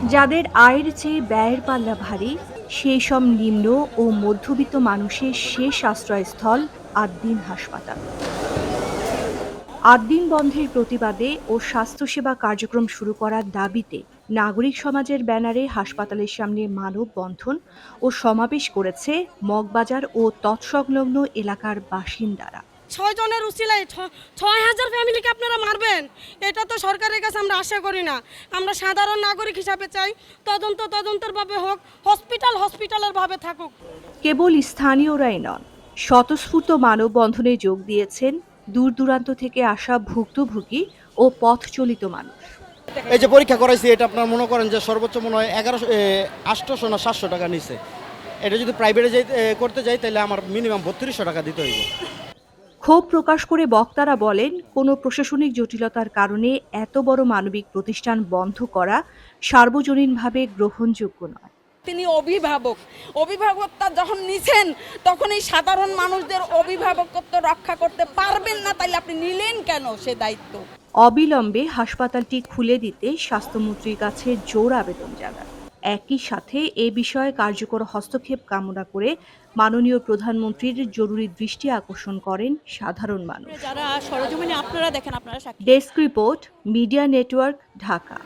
যাদের আয়ের চেয়ে ব্যয়ের পাল্লা ভারী, সেই সব নিম্ন ও মধ্যবিত্ত মানুষের শেষ আশ্রয়স্থল আদ্দিন হাসপাতাল। আদ্দিন বন্ধের প্রতিবাদে ও স্বাস্থ্যসেবা কার্যক্রম শুরু করার দাবিতে নাগরিক সমাজের ব্যানারে হাসপাতালের সামনে মানববন্ধন ও সমাবেশ করেছে মগবাজার ও তৎসংলগ্ন এলাকার বাসিন্দারা। ৬ জনের উসিলায় ৬,০০০ ফ্যামিলিকে আপনারা মারবেন, এটা তো সরকারের কাছে আমরা আশা করি না। আমরা সাধারণ নাগরিক হিসাবে চাই তদন্তের ভাবে হোক, হসপিটালের ভাবে থাকুক। কেবল স্থানীয়রাই নন, স্বতঃস্ফূর্ত মানববন্ধনে যোগ দিয়েছেন দূর দূরান্ত থেকে আসা ভুক্তভোগী ও পথচলিত মানুষ। এই যে পরীক্ষা করাইছি, এটা আপনার মনে করেন যে সর্বোচ্চ মনে হয় 800 না 700 টাকা নিছে। এটা যদি প্রাইভেটে করতে যাই তাহলে আমার মিনিমাম 3200 টাকা দিতে হইব। ক্ষোভ প্রকাশ করে বক্তারা বলেন, কোনো প্রশাসনিক জটিলতার কারণে এত বড় মানবিক প্রতিষ্ঠান বন্ধ করা সার্বজনীনভাবে গ্রহণযোগ্য নয়। তিনি অভিভাবকতা যখন নিছেন তখন এই সাধারণ মানুষদের অভিভাবকত্ব রক্ষা করতে পারবেন না, তাইলে আপনি নিলেন কেন সে দায়িত্ব? অবিলম্বে হাসপাতালটি খুলে দিতে স্বাস্থ্যমন্ত্রীর কাছে জোর আবেদন জানান। একই সাথে এ বিষয়ে কার্যকর হস্তক্ষেপ কামনা করে মাননীয় প্রধানমন্ত্রীর জরুরি দৃষ্টি আকর্ষণ করেন সাধারণ মানুষ। যারা সরজমিনে আপনারা দেখেন, আপনারা desk report, media network, Dhaka.